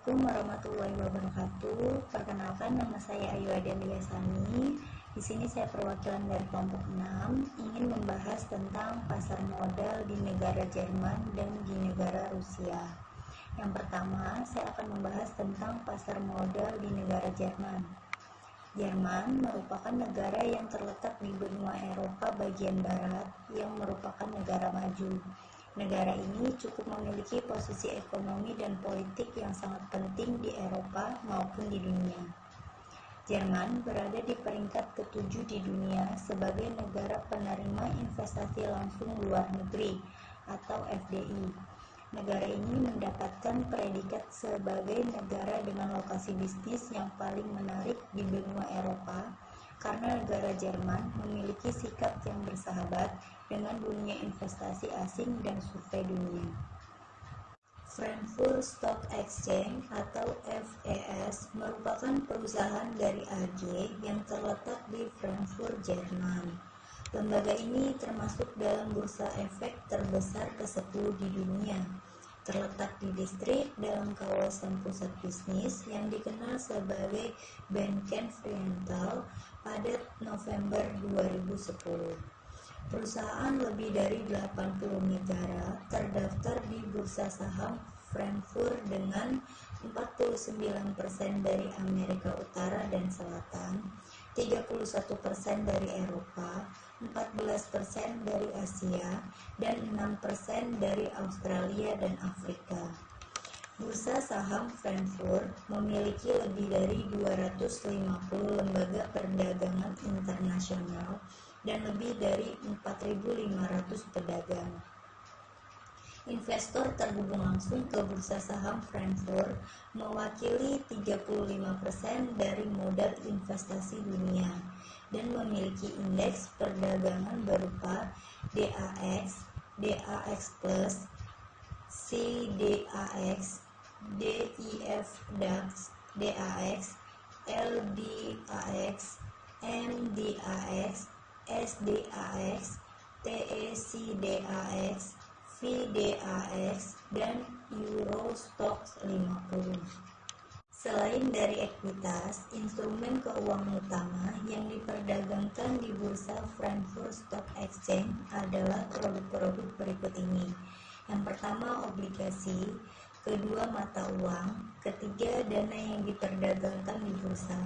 Assalamualaikum warahmatullahi wabarakatuh. Perkenalkan, nama saya Ayu Adelia Sani. Di sini saya perwakilan dari kelompok 6 ingin membahas tentang pasar modal di negara Jerman dan di negara Rusia. Yang pertama, saya akan membahas tentang pasar modal di negara Jerman. Jerman merupakan negara yang terletak di benua Eropa bagian barat yang merupakan negara maju. Negara ini cukup memiliki posisi ekonomi dan politik yang sangat penting di Eropa maupun di dunia. Jerman berada di peringkat ke-7 di dunia sebagai negara penerima investasi langsung luar negeri atau FDI. Negara ini mendapatkan predikat sebagai negara dengan lokasi bisnis yang paling menarik di benua Eropa karena negara Jerman memiliki sikap yang bersahabat dengan dunia investasi asing dan survei dunia. Frankfurt Stock Exchange atau FES merupakan perusahaan dari AG yang terletak di Frankfurt, Jerman. Lembaga ini termasuk dalam bursa efek terbesar ke-10 di dunia. Terletak di distrik dalam kawasan pusat bisnis yang dikenal sebagai Bankenviertel pada November 2010. Perusahaan lebih dari 80 negara terdaftar di bursa saham Frankfurt dengan 49% dari Amerika Utara dan Selatan, 31% dari Eropa, 14% dari Asia, dan 6% dari Australia dan Afrika. Bursa saham Frankfurt memiliki lebih dari 250 lembaga perdagangan internasional dan lebih dari 4.500 pedagang. Investor terhubung langsung ke bursa saham Frankfurt mewakili 35% dari modal investasi dunia dan memiliki indeks perdagangan berupa DAX, DAX Plus, CDAX, DIF DAX, DAX, LDAX, MDAX, SDAX, TECDAX, VDAX, dan Euro Stoxx 50. Selain dari ekuitas, instrumen keuangan utama yang diperdagangkan di bursa Frankfurt Stock Exchange adalah produk-produk berikut ini. Yang pertama, obligasi, kedua, mata uang, ketiga, dana yang diperdagangkan di bursa,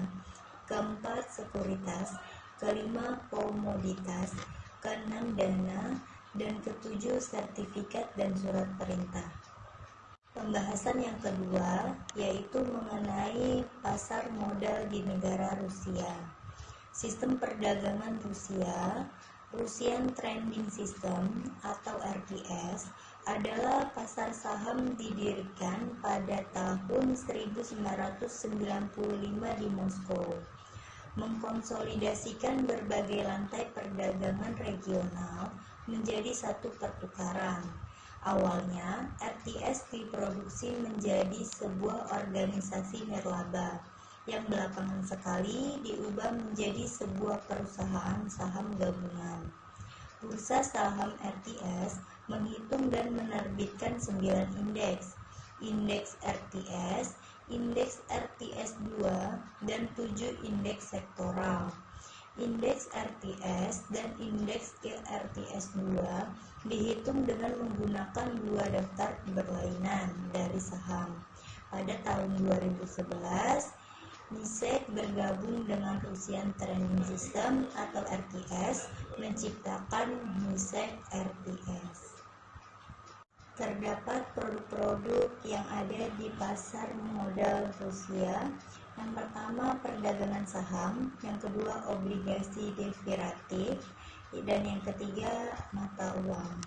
keempat, sekuritas, kelima, komoditas, keenam, dana, dan ketujuh, sertifikat dan surat perintah. Pembahasan yang kedua yaitu mengenai pasar modal di negara Rusia. Sistem perdagangan Rusia, Russian Trading System atau RTS, adalah pasar saham didirikan pada tahun 1995 di Moskow, mengkonsolidasikan berbagai lantai perdagangan regional menjadi satu pertukaran. Awalnya, RTS diproduksi menjadi sebuah organisasi nirlaba yang belakangan sekali diubah menjadi sebuah perusahaan saham gabungan. Bursa saham RTS menghitung dan menerbitkan 9 indeks, indeks RTS, indeks RTS2, dan 7 indeks sektoral. Indeks RTS dan indeks RTS2 dihitung dengan menggunakan dua daftar berlainan dari saham. Pada tahun 2011, NISEC bergabung dengan Russian Trading System atau RTS menciptakan NISEC RTS. Terdapat produk-produk yang ada di pasar modal Rusia. Yang pertama, perdagangan saham, yang kedua, obligasi derivatif, dan yang ketiga, mata uang.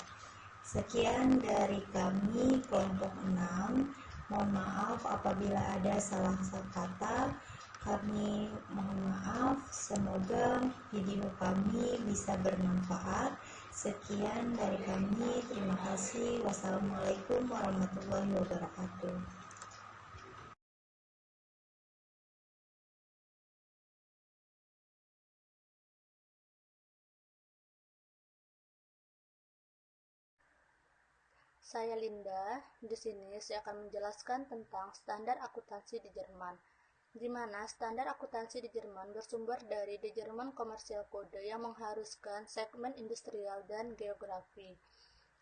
Sekian dari kami kelompok 6. Mohon maaf apabila ada salah kata. Kami mohon maaf. Semoga video kami bisa bermanfaat. Sekian dari kami. Terima kasih. Wassalamualaikum warahmatullahi wabarakatuh. Saya Linda. Di sini saya akan menjelaskan tentang standar akuntansi di Jerman, di mana standar akuntansi di Jerman bersumber dari The German Commercial Code yang mengharuskan segmen industrial dan geografi.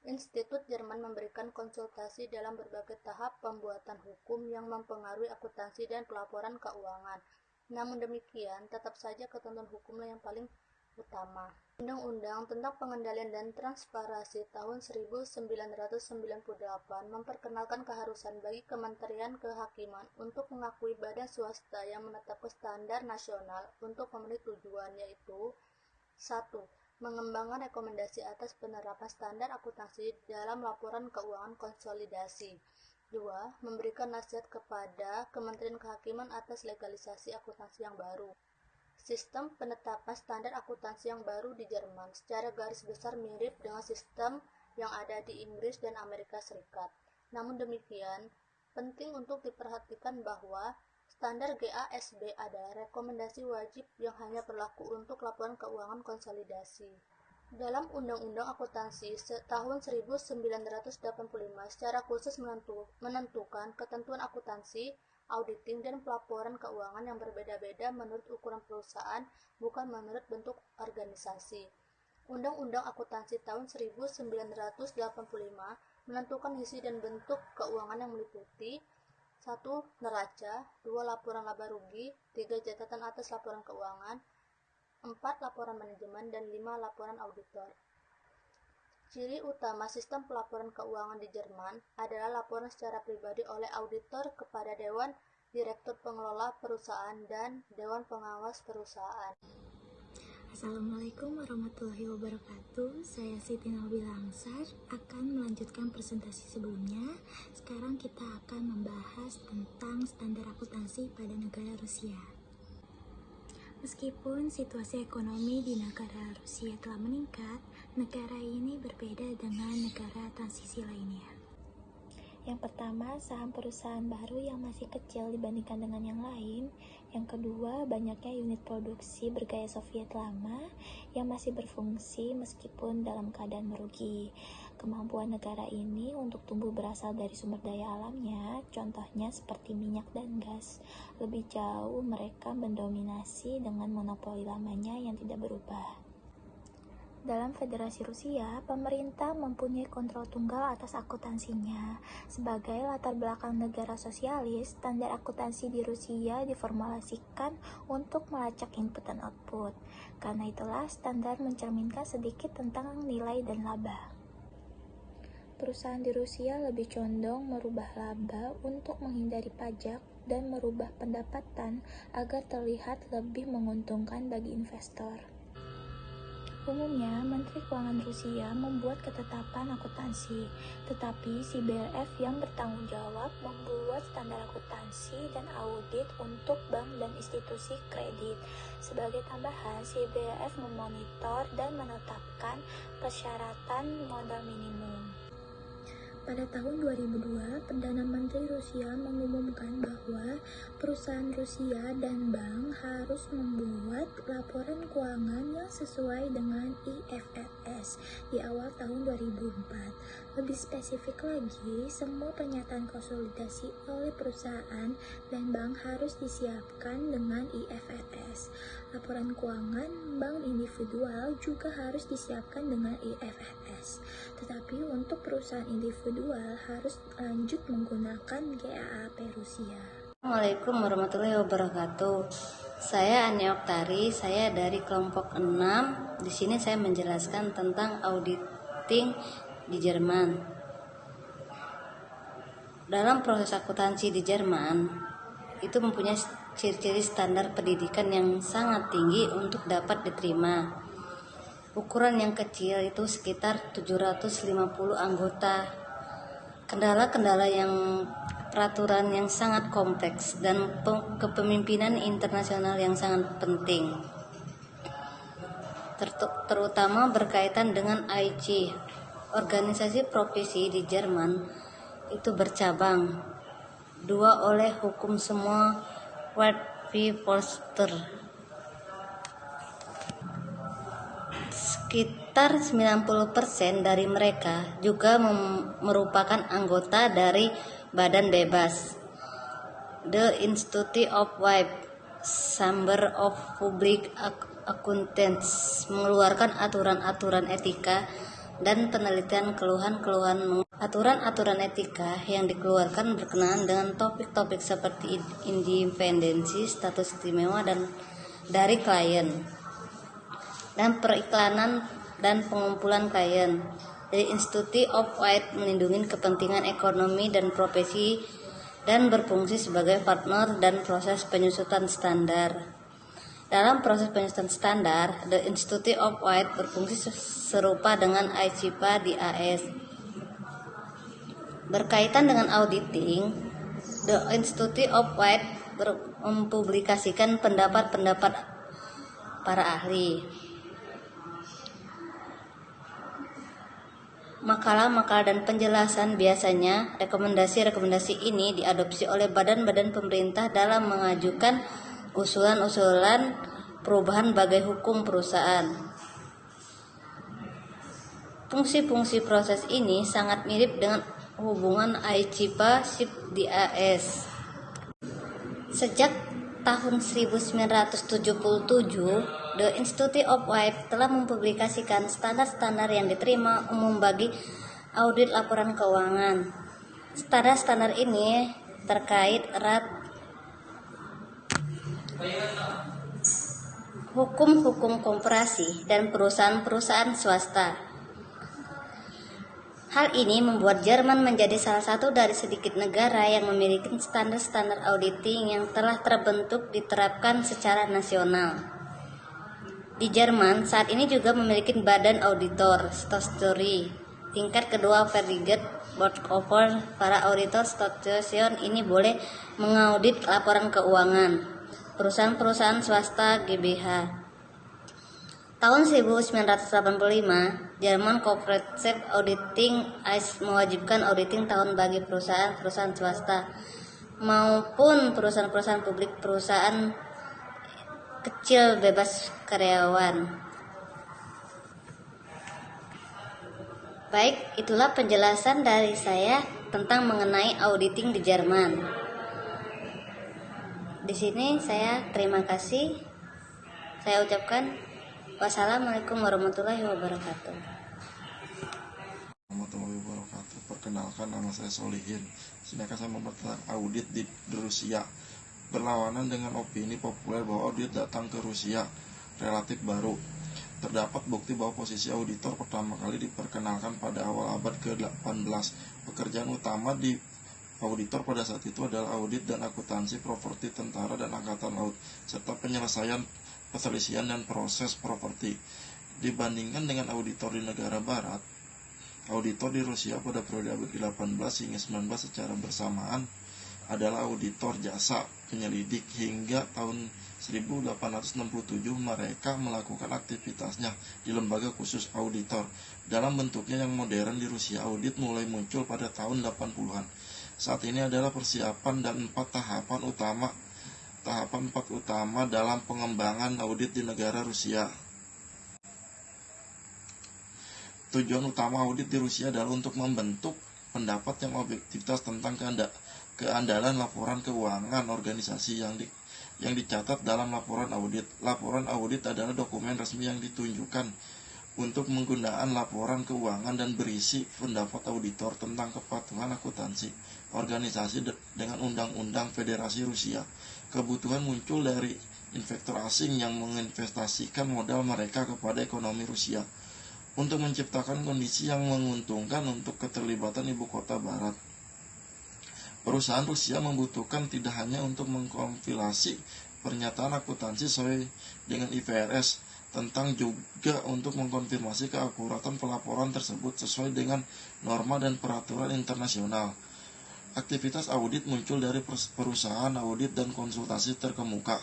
Institut Jerman memberikan konsultasi dalam berbagai tahap pembuatan hukum yang mempengaruhi akuntansi dan pelaporan keuangan. Namun demikian, tetap saja ketentuan hukumlah yang paling utama. Undang-Undang tentang Pengendalian dan Transparansi tahun 1998 memperkenalkan keharusan bagi Kementerian Kehakiman untuk mengakui badan swasta yang menetapkan standar nasional untuk memenuhi tujuan, yaitu 1. Mengembangkan rekomendasi atas penerapan standar akuntansi dalam laporan keuangan konsolidasi. 2. Memberikan nasihat kepada Kementerian Kehakiman atas legalisasi akuntansi yang baru. Sistem penetapan standar akuntansi yang baru di Jerman secara garis besar mirip dengan sistem yang ada di Inggris dan Amerika Serikat. Namun demikian, penting untuk diperhatikan bahwa standar GASB adalah rekomendasi wajib yang hanya berlaku untuk laporan keuangan konsolidasi. Dalam Undang-Undang Akuntansi tahun 1985 secara khusus menentukan ketentuan akuntansi, auditing, dan pelaporan keuangan yang berbeda-beda menurut ukuran perusahaan, bukan menurut bentuk organisasi. Undang-Undang Akuntansi tahun 1985 menentukan isi dan bentuk keuangan yang meliputi 1. Neraca, 2. Laporan laba rugi, 3. Catatan atas laporan keuangan, 4. Laporan manajemen, dan 5. Laporan auditor. Ciri utama sistem pelaporan keuangan di Jerman adalah laporan secara pribadi oleh auditor kepada Dewan Direktur Pengelola Perusahaan dan Dewan Pengawas Perusahaan. Assalamualaikum warahmatullahi wabarakatuh. Saya Siti Nabila Angsar akan melanjutkan presentasi sebelumnya. Sekarang kita akan membahas tentang standar akuntansi pada negara Rusia. Meskipun situasi ekonomi di negara Rusia telah meningkat, negara ini berbeda dengan negara transisi lainnya. Yang pertama, saham perusahaan baru yang masih kecil dibandingkan dengan yang lain. Yang kedua, banyaknya unit produksi bergaya Soviet lama yang masih berfungsi meskipun dalam keadaan merugi. Kemampuan negara ini untuk tumbuh berasal dari sumber daya alamnya, contohnya seperti minyak dan gas. Lebih jauh, mereka mendominasi dengan monopoli lamanya yang tidak berubah. Dalam Federasi Rusia, pemerintah mempunyai kontrol tunggal atas akuntansinya. Sebagai latar belakang negara sosialis, standar akuntansi di Rusia diformulasikan untuk melacak input dan output. Karena itulah, standar mencerminkan sedikit tentang nilai dan laba. Perusahaan di Rusia lebih condong merubah laba untuk menghindari pajak dan merubah pendapatan agar terlihat lebih menguntungkan bagi investor. Umumnya, Menteri Keuangan Rusia membuat ketetapan akuntansi, tetapi si BLF yang bertanggung jawab membuat standar akuntansi dan audit untuk bank dan institusi kredit. Sebagai tambahan, si BLF memonitor dan menetapkan persyaratan modal minimum. Pada tahun 2002, Perdana Menteri Rusia mengumumkan bahwa perusahaan Rusia dan bank harus membuat laporan keuangan yang sesuai dengan IFRS di awal tahun 2004. Lebih spesifik lagi, semua pernyataan konsolidasi oleh perusahaan dan bank harus disiapkan dengan IFRS. Laporan keuangan bank individual juga harus disiapkan dengan IFRS. Tetapi untuk perusahaan individual harus lanjut menggunakan GAAP Rusia. Assalamualaikum warahmatullahi wabarakatuh. Saya Ani Oktari, saya dari kelompok 6. Di sini saya menjelaskan tentang auditing di Jerman. Dalam proses akuntansi di Jerman, itu mempunyai ciri-ciri standar pendidikan yang sangat tinggi untuk dapat diterima. Ukuran yang kecil itu sekitar 750 anggota. Kendala-kendala yang peraturan yang sangat kompleks dan kepemimpinan internasional yang sangat penting. Terutama berkaitan dengan AIC. Organisasi profesi di Jerman itu bercabang. 2 oleh hukum semua Wertpapierregister. sekitar 90% dari mereka juga merupakan anggota dari Badan Bebas, The Institute of Web, Chamber of Public Accountants mengeluarkan aturan-aturan etika dan penelitian keluhan-keluhan. Aturan-aturan etika yang dikeluarkan berkenaan dengan topik-topik seperti independensi, status istimewa dan dari klien, dan periklanan dan pengumpulan klien. The Institute of Web melindungi kepentingan ekonomi dan profesi dan berfungsi sebagai partner dan proses penyusunan standar. Dalam proses penyusunan standar, The Institute of Web berfungsi serupa dengan ICIPA di AS. Berkaitan dengan auditing, The Institute of Web mempublikasikan pendapat-pendapat para ahli, makalah-makalah dan penjelasan. Biasanya rekomendasi-rekomendasi ini diadopsi oleh badan-badan pemerintah dalam mengajukan usulan-usulan perubahan bagai hukum perusahaan. Fungsi-fungsi proses ini sangat mirip dengan hubungan ICIPA SIP di AS. Sejak tahun 1977, The Institute of Web telah mempublikasikan standar-standar yang diterima umum bagi audit laporan keuangan. Standar-standar ini terkait erat hukum-hukum korporasi dan perusahaan-perusahaan swasta. Hal ini membuat Jerman menjadi salah satu dari sedikit negara yang memiliki standar-standar auditing yang telah terbentuk diterapkan secara nasional. Di Jerman saat ini juga memiliki badan auditor statutory tingkat kedua Verdiget Board of para auditor statution ini boleh mengaudit laporan keuangan perusahaan-perusahaan swasta GmbH. Tahun 1985, German Corporate Auditing Act mewajibkan auditing tahun bagi perusahaan-perusahaan swasta maupun perusahaan-perusahaan publik, perusahaan kecil bebas karyawan. Baik, itulah penjelasan dari saya tentang mengenai auditing di Jerman. Di sini saya terima kasih. Saya ucapkan wassalamualaikum warahmatullahi wabarakatuh. Warahmatullahi wabarakatuh. Perkenalkan, nama saya Solihin. Sini akan saya membahas tentang audit di Rusia. Berlawanan dengan opini populer bahwa audit datang ke Rusia relatif baru. Terdapat bukti bahwa posisi auditor pertama kali diperkenalkan pada awal abad ke-18. Pekerjaan utama di auditor pada saat itu adalah audit dan akuntansi properti tentara dan angkatan laut, serta penyelesaian perselisihan dan proses properti. Dibandingkan dengan auditor di negara barat, auditor di Rusia pada periode abad ke-18 hingga 19 secara bersamaan adalah auditor jasa penyelidik. Hingga tahun 1867 mereka melakukan aktivitasnya di lembaga khusus auditor. Dalam bentuknya yang modern di Rusia, audit mulai muncul pada tahun 80-an. Saat ini adalah persiapan dan tahapan 4 utama dalam pengembangan audit di negara Rusia. Tujuan utama audit di Rusia adalah untuk membentuk pendapat yang objektivitas tentang keandalan laporan keuangan organisasi yang dicatat dalam laporan audit. Laporan audit adalah dokumen resmi yang ditunjukkan untuk penggunaan laporan keuangan dan berisi pendapat auditor tentang kepatuhan akuntansi organisasi dengan Undang-Undang Federasi Rusia. Kebutuhan muncul dari investor asing yang menginvestasikan modal mereka kepada ekonomi Rusia untuk menciptakan kondisi yang menguntungkan untuk keterlibatan ibu kota barat. Perusahaan Rusia membutuhkan tidak hanya untuk mengkompilasi pernyataan akuntansi sesuai dengan IFRS, tentang juga untuk mengkonfirmasi keakuratan pelaporan tersebut sesuai dengan norma dan peraturan internasional. Aktivitas audit muncul dari perusahaan audit dan konsultasi terkemuka.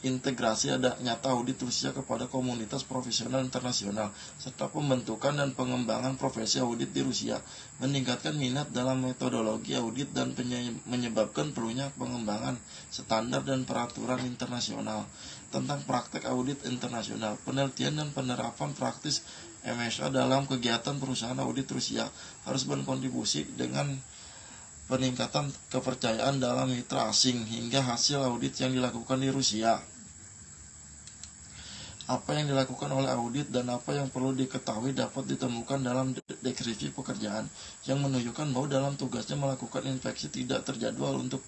Integrasi nyata audit Rusia kepada komunitas profesional internasional, serta pembentukan dan pengembangan profesi audit di Rusia meningkatkan minat dalam metodologi audit dan menyebabkan perlunya pengembangan standar dan peraturan internasional. tentang praktek audit internasional, penelitian dan penerapan praktis MSA dalam kegiatan perusahaan audit Rusia harus berkontribusi dengan peningkatan kepercayaan dalam mitra asing hingga hasil audit yang dilakukan di Rusia. Apa yang dilakukan oleh audit dan apa yang perlu diketahui dapat ditemukan dalam deskripsi pekerjaan yang menunjukkan bahwa dalam tugasnya melakukan inspeksi tidak terjadwal untuk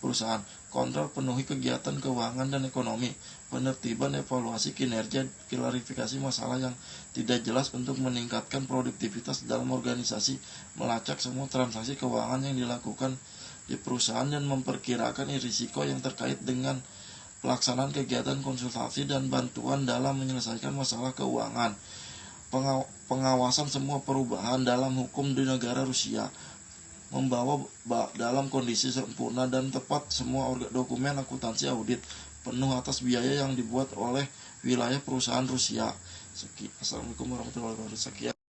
perusahaan, kontrol penuhi kegiatan keuangan dan ekonomi, penertiban evaluasi kinerja, klarifikasi masalah yang tidak jelas untuk meningkatkan produktivitas dalam organisasi, melacak semua transaksi keuangan yang dilakukan di perusahaan dan memperkirakan risiko yang terkait dengan pelaksanaan kegiatan konsultasi dan bantuan dalam menyelesaikan masalah keuangan, pengawasan semua perubahan dalam hukum di negara Rusia, membawa dalam kondisi sempurna dan tepat semua dokumen akuntansi audit penuh atas biaya yang dibuat oleh wilayah perusahaan Rusia. Assalamualaikum warahmatullahi wabarakatuh. Sekian.